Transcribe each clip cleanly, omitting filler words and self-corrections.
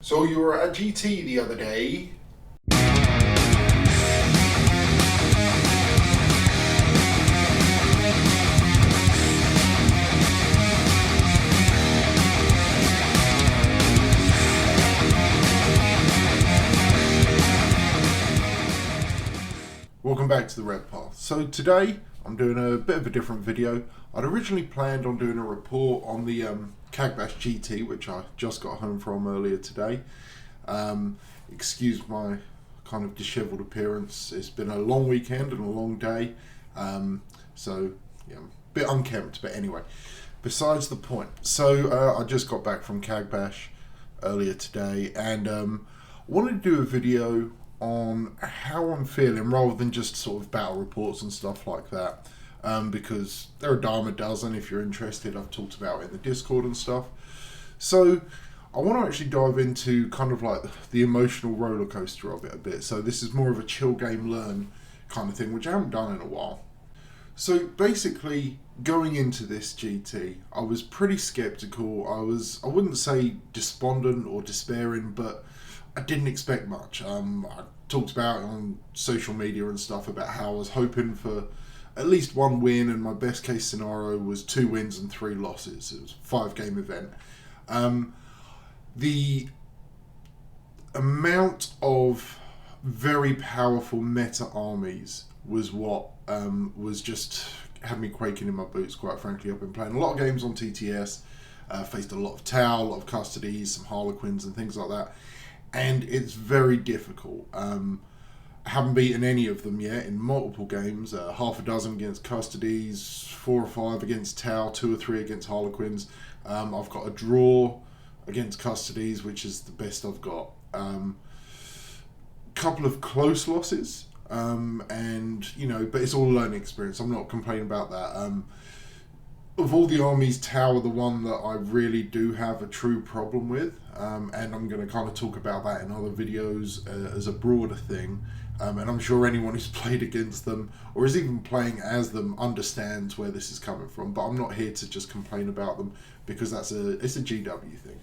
So you were at GT the other day. Welcome back to the Red Path. So today I'm doing a bit of a different video. I'd originally planned on doing a report on the Khorne GT, which I just got home from earlier today. Excuse my kind of disheveled appearance. It's been a long weekend and a long day, so yeah, I'm a bit unkempt, but anyway, besides the point. So I just got back from Khorne earlier today, and I wanted to do a video on how I'm feeling rather than just sort of battle reports and stuff like that, because there are a dime a dozen. If you're interested, I've talked about it in the Discord and stuff. So I want to actually dive into kind of like the emotional roller coaster of it a bit. So this is more of a chill game learn kind of thing, which I haven't done in a while. So basically, going into this GT, I was pretty skeptical. I wouldn't say despondent or despairing, but I didn't expect much. I talked about it on social media and stuff about how I was hoping for at least one win, and my best case scenario was 2 wins and 3 losses. It was a 5-game event. The amount of very powerful meta armies was what was just had me quaking in my boots, quite frankly. I've been playing a lot of games on TTS, faced a lot of Tau, a lot of Custodies, some Harlequins and things like that. And it's very difficult. I haven't beaten any of them yet in multiple games. Half a dozen against Custodies, 4 or 5 against Tau, 2 or 3 against Harlequins. I've got a draw against Custodies, which is the best I've got. Couple of close losses, and but it's all a learning experience. I'm not complaining about that. Of all the armies, Tau are the one that I really do have a true problem with, and I'm going to kind of talk about that in other videos as a broader thing, and I'm sure anyone who's played against them or is even playing as them understands where this is coming from, but I'm not here to just complain about them because it's a GW thing.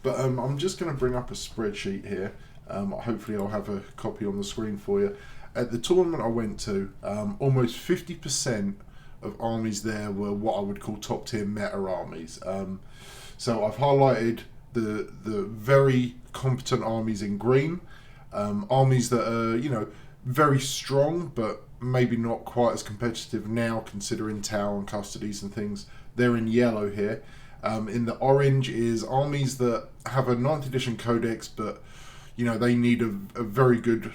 But I'm just going to bring up a spreadsheet here. Hopefully I'll have a copy on the screen for you. At the tournament I went to, almost 50% of armies there were what I would call top tier meta armies. So I've highlighted the very competent armies in green, armies that are very strong but maybe not quite as competitive now considering Tau and Custodies and things. They're in yellow here. In the orange is armies that have a 9th edition codex, but they need a very good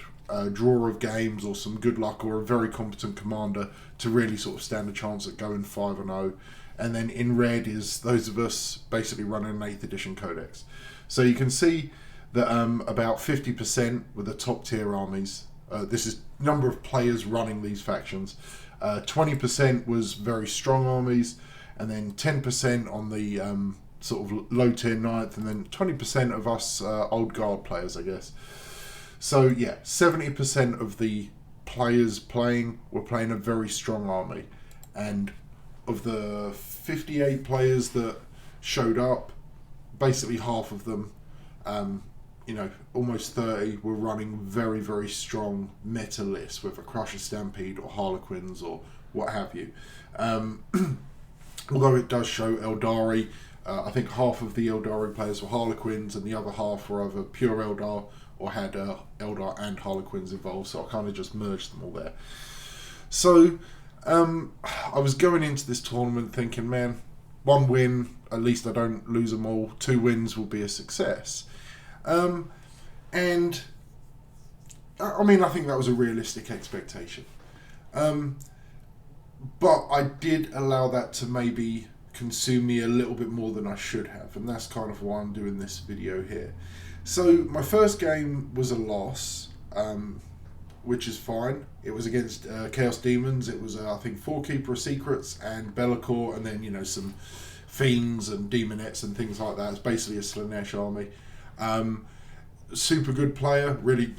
draw of games or some good luck or a very competent commander to really sort of stand a chance at going 5-0. And then in red is those of us basically running an 8th edition codex. So you can see that about 50% were the top tier armies. This is number of players running these factions. 20% was very strong armies, and then 10% on the sort of low tier 9th, and then 20% of us old guard players, I guess. So yeah, 70% of the players were playing a very strong army, and of the 58 players that showed up, basically half of them, almost 30 were running very, very strong meta lists, whether Crusher Stampede or Harlequins or what have you. Although it does show Eldari, I think half of the Eldari players were Harlequins and the other half were either pure Eldar or had Eldar and Harlequins involved, so I kind of just merged them all there. So I was going into this tournament thinking, man, 1 win, at least I don't lose them all. 2 wins will be a success. And I mean, I think that was a realistic expectation. But I did allow that to maybe consume me a little bit more than I should have, and that's kind of why I'm doing this video here. So my first game was a loss, which is fine. It was against Chaos Demons. It was I think 4 Keeper of Secrets and Be'lakor, and then some Fiends and Demonettes and things like that. It's basically a Slanesh army. Super good player, really.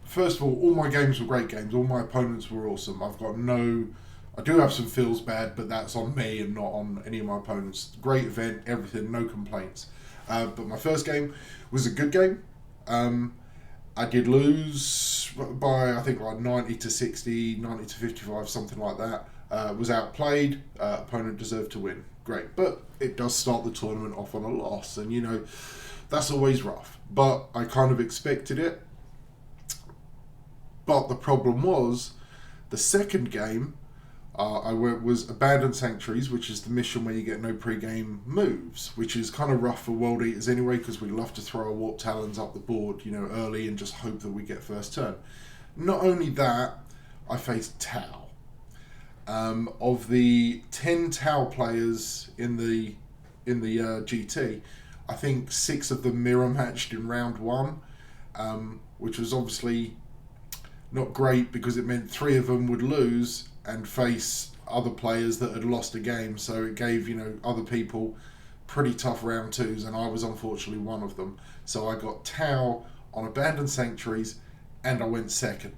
First of all my games were great games. All my opponents were awesome. I do have some feels bad, but that's on me and not on any of my opponents. Great event, everything, no complaints. But my first game was a good game. I did lose by, I think, like 90 to 60, 90 to 55, something like that. Was outplayed. Opponent deserved to win. Great. But it does start the tournament off on a loss. And, that's always rough. But I kind of expected it. But the problem was, the second game, was Abandoned Sanctuaries, which is the mission where you get no pre-game moves, which is kind of rough for World Eaters anyway, because we love to throw our Warp Talons up the board, early and just hope that we get first turn. Not only that, I faced Tau. Of the 10 Tau players in the GT, I think 6 of them mirror matched in round 1, which was obviously not great because it meant 3 of them would lose and face other players that had lost a game. So it gave, other people pretty tough round 2s, and I was unfortunately one of them. So I got Tau on Abandoned Sanctuaries, and I went second.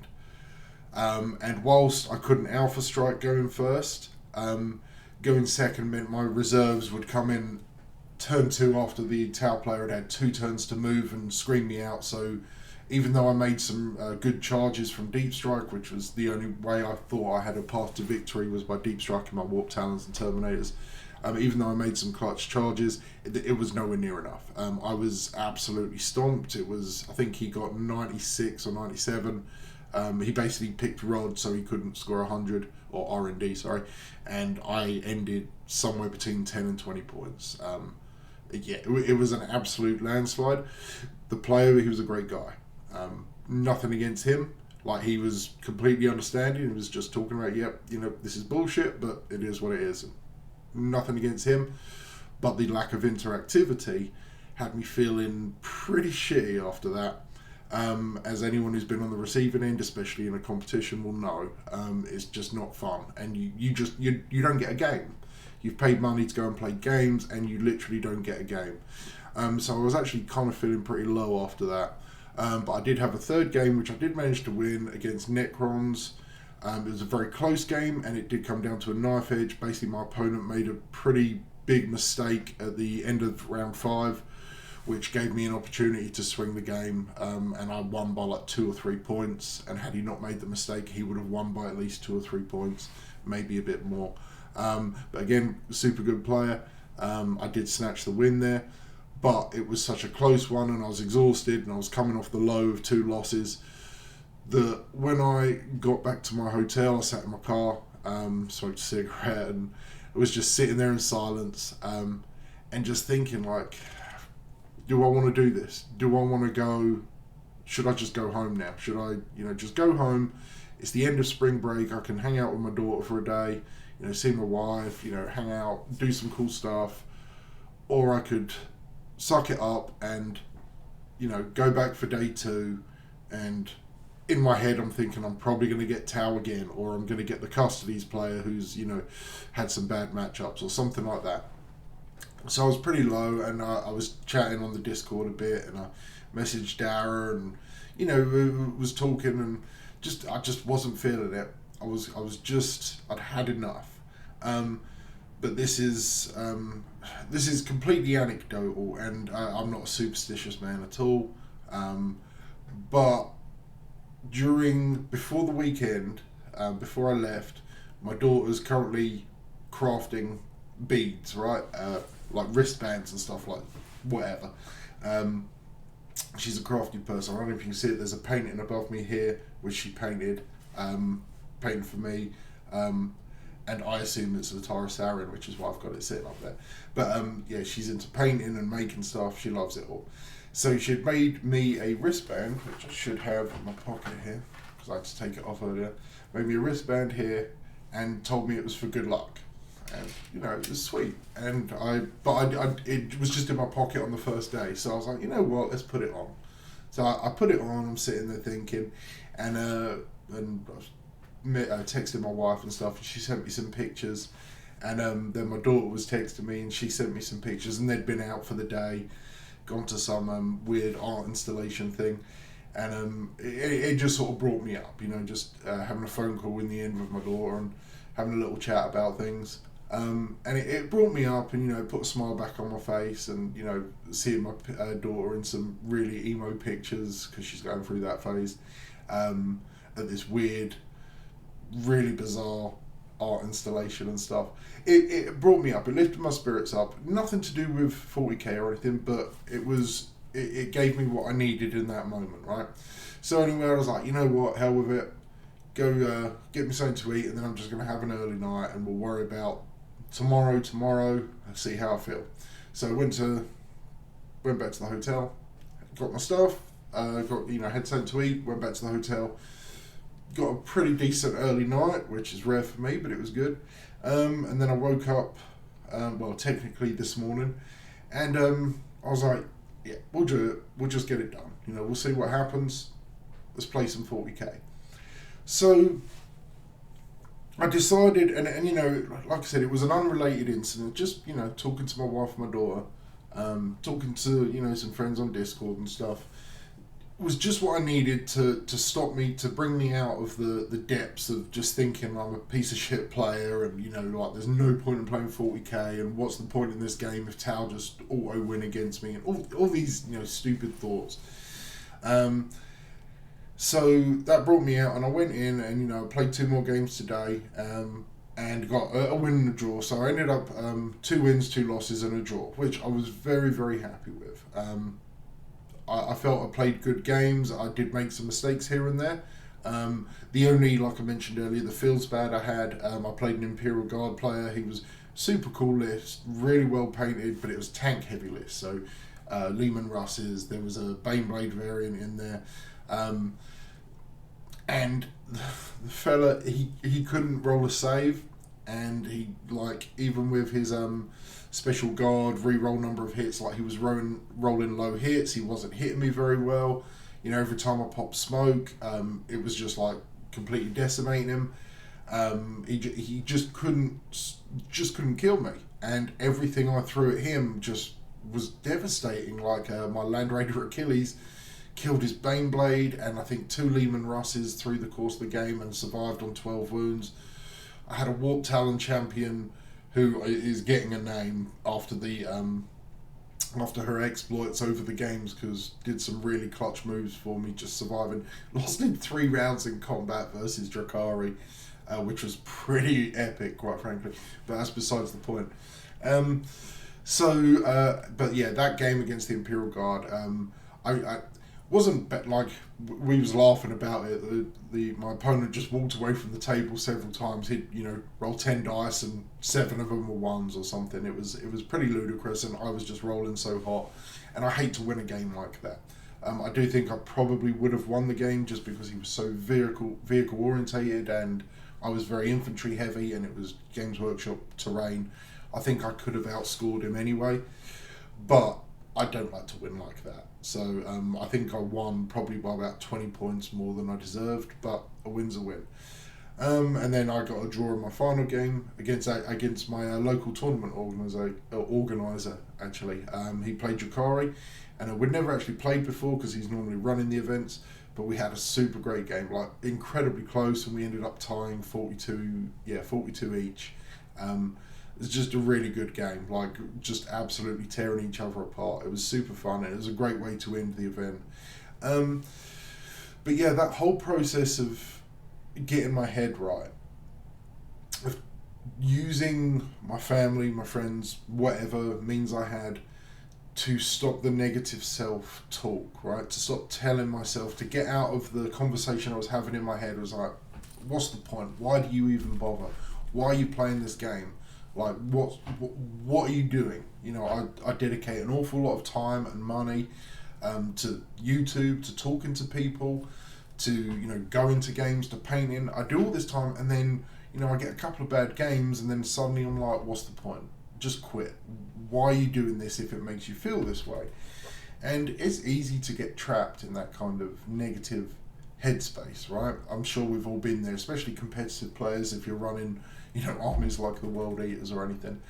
And whilst I couldn't Alpha Strike going first, going second meant my reserves would come in turn 2 after the Tau player had 2 turns to move and screen me out. So even though I made some good charges from Deep Strike, which was the only way I thought I had a path to victory was by Deep Striking my Warp Talons and Terminators, even though I made some clutch charges, it was nowhere near enough. I was absolutely stomped. I think he got 96 or 97. He basically picked Rod, so he couldn't score 100, or R&D, sorry, and I ended somewhere between 10 and 20 points. It was an absolute landslide. The player, he was a great guy. Nothing against him. Like, he was completely understanding. He was just talking about, this is bullshit, but it is what it is. Nothing against him, but the lack of interactivity had me feeling pretty shitty after that. As anyone who's been on the receiving end, especially in a competition, will know, it's just not fun, and you don't get a game. You've paid money to go and play games, and you literally don't get a game. So I was actually kind of feeling pretty low after that. But I did have a third game, which I did manage to win against Necrons. It was a very close game, and it did come down to a knife edge. Basically, my opponent made a pretty big mistake at the end of round 5, which gave me an opportunity to swing the game, and I won by like 2 or 3 points. And had he not made the mistake, he would have won by at least 2 or 3 points, maybe a bit more. But again, super good player. I did snatch the win there. But it was such a close one, and I was exhausted, and I was coming off the low of 2 losses, that when I got back to my hotel, I sat in my car, smoked a cigarette, and I was just sitting there in silence, and just thinking, like, do I want to do this? Do I want to go? Should I just go home now? Should I, just go home? It's the end of spring break. I can hang out with my daughter for a day, see my wife, hang out, do some cool stuff. Or I could suck it up and, go back for day 2. And in my head, I'm thinking I'm probably going to get Tau again, or I'm going to get the Custodies player who's, had some bad matchups or something like that. So I was pretty low, and I was chatting on the Discord a bit, and I messaged Dara, and, was talking, and I just wasn't feeling it. I'd had enough. But this is completely anecdotal, and I'm not a superstitious man at all. But before the weekend, before I left, my daughter's currently crafting beads, right? Like wristbands and stuff, like whatever. She's a crafty person. I don't know if you can see it. There's a painting above me here, which she painted for me. And I assume it's a Tara Sarin, which is why I've got it sitting up there. But she's into painting and making stuff. She loves it all. So she had made me a wristband, which I should have in my pocket here, because I had to take it off earlier. Made me a wristband here, and told me it was for good luck. And it was sweet. And it was just in my pocket on the first day. So I was like, you know what? Let's put it on. So I put it on. I'm sitting there thinking, and I texted my wife and stuff, and she sent me some pictures, and then my daughter was texting me, and she sent me some pictures, and they'd been out for the day, gone to some weird art installation thing, and it just sort of brought me up, just having a phone call in the end with my daughter and having a little chat about things. And it brought me up and, put a smile back on my face, and, seeing my daughter in some really emo pictures, because she's going through that phase, at this weird, really bizarre art installation and stuff. It brought me up. It lifted my spirits up. Nothing to do with 40k or anything, but it gave me what I needed in that moment, right? So anyway, I was like, you know what, hell with it. Go get me something to eat, and then I'm just going to have an early night, and we'll worry about tomorrow, and see how I feel. So I went back to the hotel, got my stuff, had something to eat, went back to the hotel, got a pretty decent early night, which is rare for me, but it was good. And then I woke up, technically this morning, and I was like, yeah, we'll do it. We'll just get it done. We'll see what happens. Let's play some 40k. So I decided, and like I said, it was an unrelated incident. Just talking to my wife and my daughter, talking to some friends on Discord and stuff. Was just what I needed to stop me, to bring me out of the depths of just thinking I'm a piece of shit player, and there's no point in playing 40k, and what's the point in this game if Tau just auto win against me, and all these stupid thoughts. So that brought me out, and I went in and I played 2 more games today, and got a win and a draw. So I ended up 2 wins, 2 losses, and a draw, which I was very, very happy with. I felt I played good games. I did make some mistakes here and there. The only, like I mentioned earlier, the feels bad I had, I played an Imperial Guard player. He was super cool list, really well painted, but it was tank heavy list. So Lehman Russes, there was a Baneblade variant in there. And the fella, he couldn't roll a save, and he, even with his special guard, re-roll number of hits, he was rolling low hits, he wasn't hitting me very well. Every time I popped smoke, it was just completely decimating him. He just couldn't kill me, and everything I threw at him just was devastating. My Land Raider Achilles killed his Baneblade, and I think 2 Lehman Russes through the course of the game, and survived on 12 wounds. I had a Warp Talon champion who is getting a name after after her exploits over the games, because did some really clutch moves for me, just surviving. Lost in 3 rounds in combat versus Drakari, which was pretty epic, quite frankly, but that's besides the point. But yeah, that game against the Imperial Guard, I wasn't we was laughing about it. My opponent just walked away from the table several times. He'd roll 10 dice and 7 of them were ones or something. It was pretty ludicrous, and I was just rolling so hot. And I hate to win a game like that. I do think I probably would have won the game, just because he was so vehicle orientated, and I was very infantry heavy, and it was Games Workshop terrain. I think I could have outscored him anyway, but I don't like to win like that. So I think I won probably by about 20 points more than I deserved, but a win's a win. And then I got a draw in my final game against my local tournament organizer actually. He played Drakari, and we'd never actually played before because he's normally running the events, but we had a super great game, incredibly close, and we ended up tying 42 each. It's just a really good game, just absolutely tearing each other apart. It was super fun, and it was a great way to end the event. But yeah, that whole process of getting my head right, of using my family, my friends, whatever means I had, to stop the negative self-talk, right? To stop telling myself, to get out of the conversation I was having in my head. It was like, what's the point? Why do you even bother? Why are you playing this game? What are you doing? I dedicate an awful lot of time and money to YouTube, to talking to people, to going to games, to painting. I do all this time, and then I get a couple of bad games, and then suddenly I'm like, what's the point? Just quit. Why are you doing this if it makes you feel this way? And it's easy to get trapped in that kind of negative headspace, right? I'm sure we've all been there, especially competitive players. If you're running armies like the World Eaters or anything,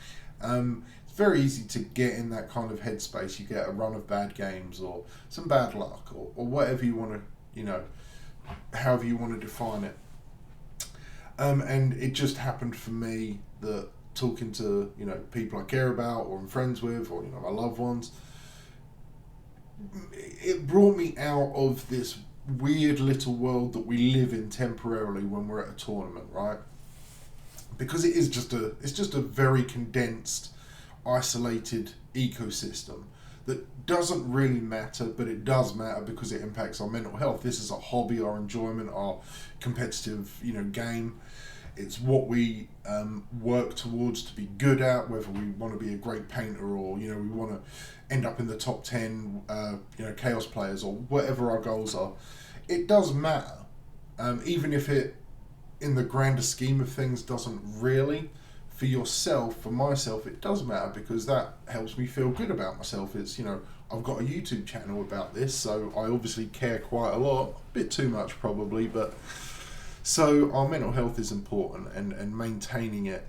it's very easy to get in that kind of headspace. You get a run of bad games, or some bad luck, or whatever you want to, however you want to define it. And it just happened for me that talking to, you know, people I care about or I'm friends with, or, you know, my loved ones, it brought me out of this weird little world that we live in temporarily when we're at a tournament, right? Because it's just a very condensed, isolated ecosystem that doesn't really matter, but it does matter because it impacts our mental health. This is our hobby, our enjoyment, our competitive, you know, game. It's what we work towards to be good at, whether we want to be a great painter or, you know, we want to end up in the top 10, you know, chaos players or whatever our goals are. It does matter, even if it, in the grander scheme of things, doesn't really. For yourself, for myself, it does matter because that helps me feel good about myself. It's, you know, I've got a YouTube channel about this, so I obviously care quite a lot, a bit too much probably, but so our mental health is important and maintaining it.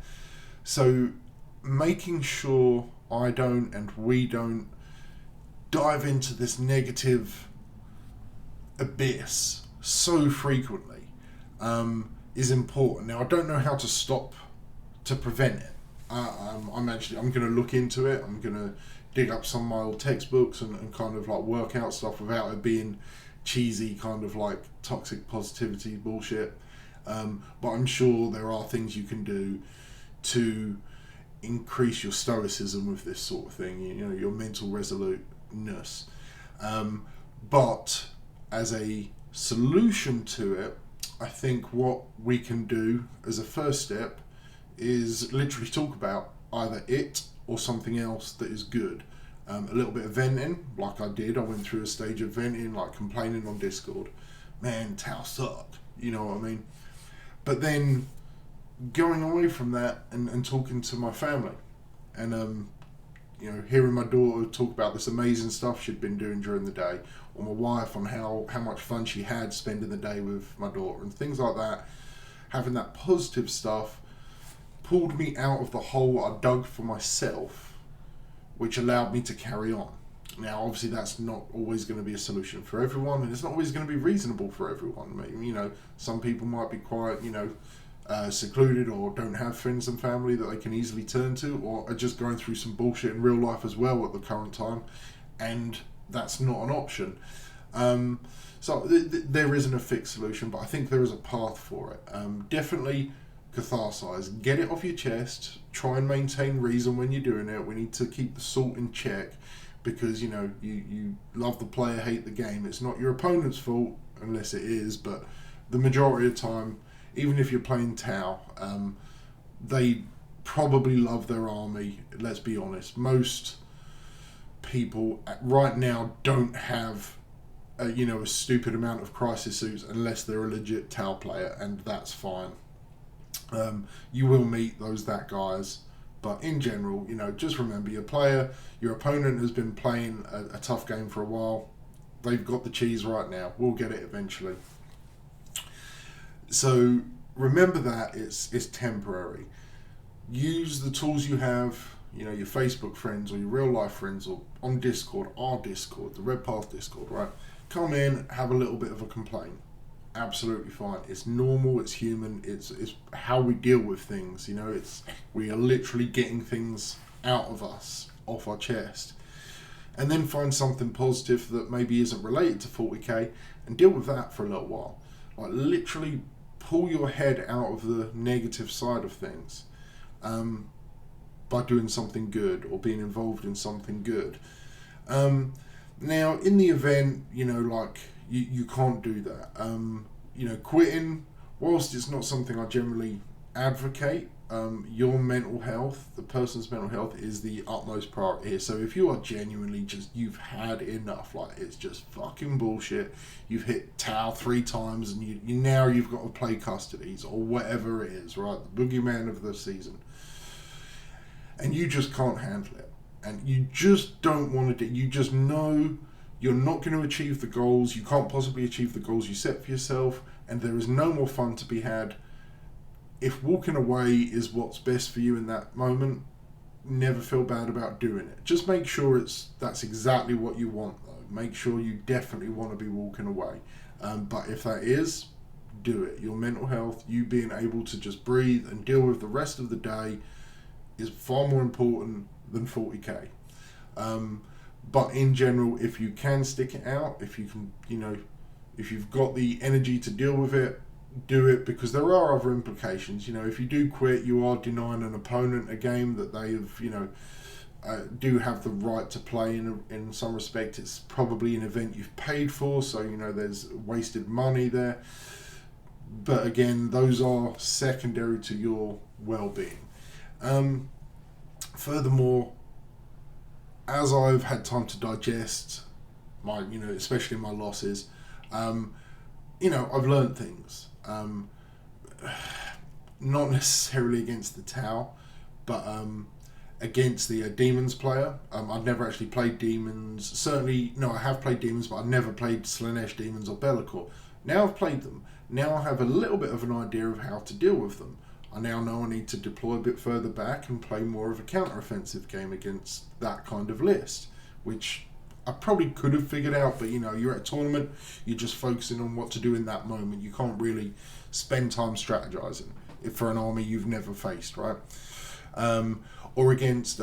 So making sure I don't and we don't dive into this negative abyss so frequently is important. Now, I don't know how to stop to prevent it. I'm going to look into it. I'm going to dig up some of my old textbooks and kind of like work out stuff without it being cheesy kind of like toxic positivity bullshit. But I'm sure there are things you can do to increase your stoicism with this sort of thing, you know, your mental resoluteness. But as a solution to it, I think what we can do as a first step is literally talk about either it or something else that is good. A little bit of venting, like I did. I went through a stage of venting, like complaining on Discord. Man, Tau sucked. You know what I mean? But then going away from that and talking to my family and, you know, hearing my daughter talk about this amazing stuff she'd been doing during the day, or my wife on how much fun she had spending the day with my daughter and things like that, having that positive stuff pulled me out of the hole I dug for myself, which allowed me to carry on. Now, obviously, that's not always going to be a solution for everyone, and it's not always going to be reasonable for everyone. I mean, you know, some people might be quite, you know, secluded or don't have friends and family that they can easily turn to, or are just going through some bullshit in real life as well at the current time, and that's not an option. So there isn't a fixed solution, but I think there is a path for it. Definitely catharsize, get it off your chest, try and maintain reason when you're doing it. We need to keep the salt in check because, you know, you love the player, hate the game. It's not your opponent's fault unless it is, but the majority of the time, even if you're playing Tau, they probably love their army. Let's be honest, most people right now don't have you know, a stupid amount of crisis suits unless they're a legit Tau player, and that's fine. You will meet that guys, but in general, you know, just remember your opponent has been playing a tough game for a while. They've got the cheese right now. We'll get it eventually. So remember that it's temporary. Use the tools you have, you know, your Facebook friends or your real life friends, or on Discord, our Discord, the Red Path Discord, right? Come in, have a little bit of a complaint. Absolutely fine. It's normal, it's human, it's how we deal with things, you know, we are literally getting things out of us, off our chest. And then find something positive that maybe isn't related to 40k and deal with that for a little while. Like literally pull your head out of the negative side of things by doing something good or being involved in something good. Now, in the event, you know, like, you can't do that. You know, quitting, whilst it's not something I generally advocate, your mental health, the person's mental health, is the utmost priority here. So if you are genuinely you've had enough, like, it's just fucking bullshit, you've hit Tau 3 times, and you've got to play custodies, or whatever it is, right? The boogeyman of the season. And you just can't handle it. And you just don't want to do, you just know you're not going to achieve the goals, you can't possibly achieve the goals you set for yourself, and there is no more fun to be had. If walking away is what's best for you in that moment, never feel bad about doing it. Just make sure that's exactly what you want, though. Make sure you definitely want to be walking away. But if that is, do it. Your mental health, you being able to just breathe and deal with the rest of the day, is far more important than 40k. But in general, if you can stick it out, if you can, if you've got the energy to deal with it, do it, because there are other implications. If you do quit, you are denying an opponent a game that they have, do have the right to play in some respect. It's probably an event you've paid for, so there's wasted money there. But again, those are secondary to your well-being. Furthermore, as I've had time to digest my, especially my losses, I've learned things. Not necessarily against the Tau, but against the Demons player. I've never actually played Demons. Certainly, no, I have played Demons, but I've never played Slaanesh Demons or Be'lakor. Now I've played them. Now I have a little bit of an idea of how to deal with them. I now know I need to deploy a bit further back and play more of a counter-offensive game against that kind of list, which I probably could have figured out, but you're at a tournament, you're just focusing on what to do in that moment. You can't really spend time strategizing for an army you've never faced, right? Or against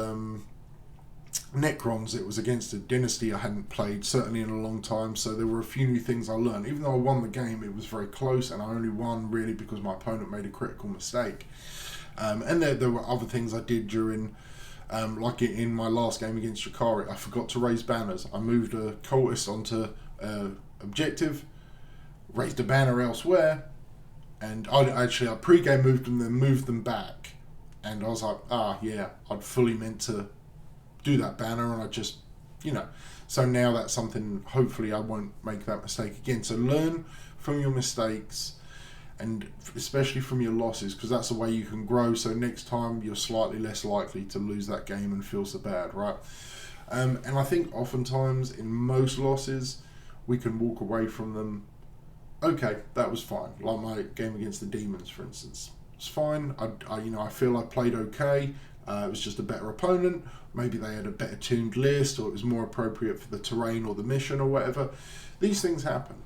Necrons, it was against a dynasty I hadn't played certainly in a long time, so there were a few new things I learned. Even though I won the game, it was very close, and I only won really because my opponent made a critical mistake. And there were other things I did during, like in my last game against Shikari, I forgot to raise banners. I moved a cultist onto objective, raised a banner elsewhere, and I pre-game moved them, then moved them back, and I was like, I'd fully meant to do that banner, and I just, so now that's something, hopefully I won't make that mistake again. So learn from your mistakes, and especially from your losses, because that's the way you can grow, so next time you're slightly less likely to lose that game and feel so bad, right? And I think oftentimes in most losses we can walk away from them, okay, that was fine. Like my game against the Demons, for instance, it's fine. I feel I played okay. It was just a better opponent. Maybe they had a better tuned list, or it was more appropriate for the terrain or the mission or whatever. These things happen.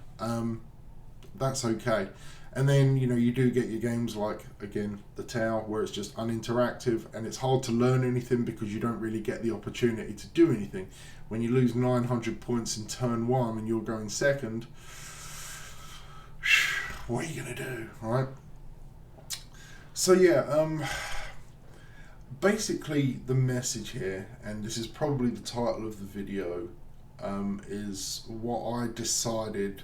That's okay. And then, you do get your games like, again, the Tau, where it's just uninteractive, and it's hard to learn anything because you don't really get the opportunity to do anything. When you lose 900 points in turn 1 and you're going second, what are you going to do, right? So yeah, basically the message here, and this is probably the title of the video, is what I decided,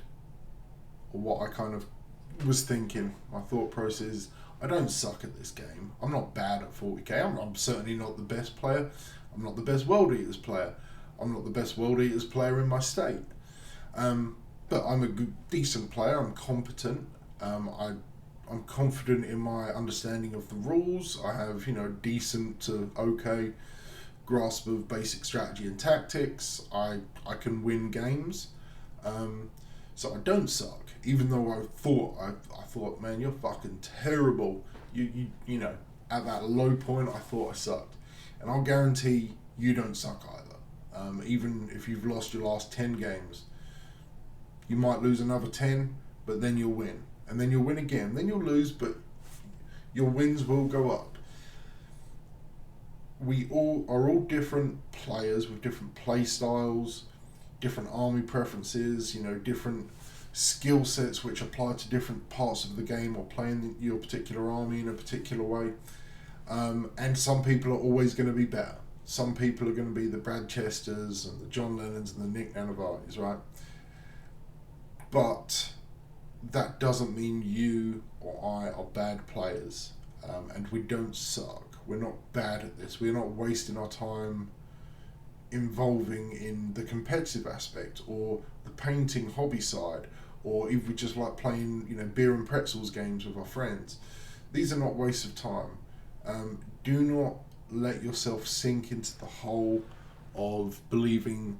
or what I kind of was thinking. My thought process is, I don't suck at this game. I'm not bad at 40k. I'm certainly not the best player. I'm not the best World Eaters player. I'm not the best World Eaters player in my state. But I'm a good, decent player. I'm competent. I'm confident in my understanding of the rules. I have, decent to okay grasp of basic strategy and tactics. I can win games. So I don't suck, even though I thought, man, you're fucking terrible. You know, at that low point, I thought I sucked. And I'll guarantee you don't suck either. Even if you've lost your last 10 games, you might lose another 10, but then you'll win. And then you'll win again. Then you'll lose, but your wins will go up. We all are all different players with different play styles, different army preferences, different skill sets which apply to different parts of the game or playing your particular army in a particular way. And some people are always going to be better. Some people are going to be the Brad Chesters and the John Lennons and the Nick Nanavaris, right? But that doesn't mean you or I are bad players, and we don't suck. We're not bad at this. We're not wasting our time involving in the competitive aspect or the painting hobby side, or if we just like playing, beer and pretzels games with our friends. These are not wastes of time. Do not let yourself sink into the hole of believing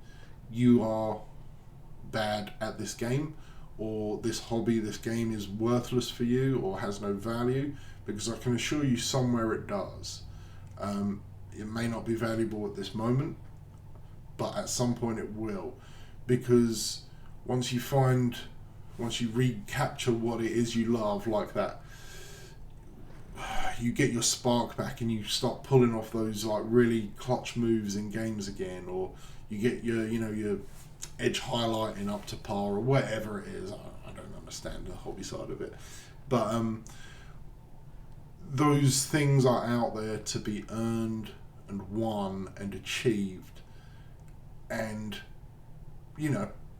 you are bad at this game, or this hobby, this game is worthless for you or has no value, because I can assure you somewhere it does. It may not be valuable at this moment, but at some point it will, because once you recapture what it is you love like that, you get your spark back and you start pulling off those like really clutch moves in games again, or you get your edge highlighting up to par or whatever it is. I don't understand the hobby side of it, but those things are out there to be earned and won and achieved. And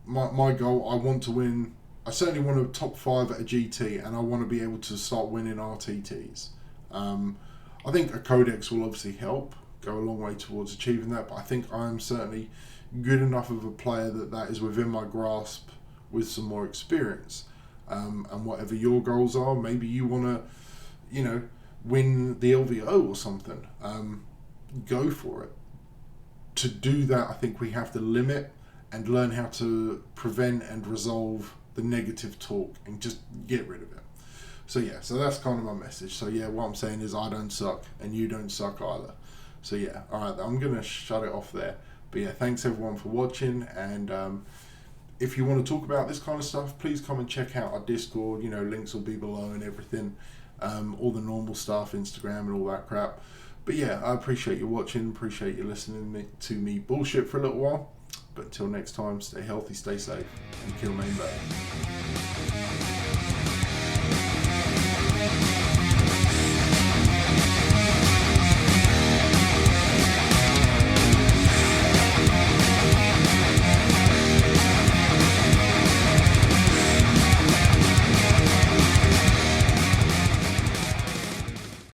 my goal, I want to win. I certainly want a top 5 at a GT, and I want to be able to start winning RTTs. I think a Codex will obviously help, go a long way towards achieving that, but I think I'm certainly good enough of a player that is within my grasp with some more experience. And whatever your goals are, maybe you want to, win the LVO or something. Go for it. To do that, I think we have to limit and learn how to prevent and resolve the negative talk and just get rid of it. So that's kind of my message. So what I'm saying is I don't suck and you don't suck either. So alright, I'm going to shut it off there. But thanks everyone for watching, and if you want to talk about this kind of stuff, please come and check out our Discord. Links will be below and everything. All the normal stuff, Instagram and all that crap. But I appreciate you watching, appreciate you listening to me bullshit for a little while. But until next time, stay healthy, stay safe, and kill main better.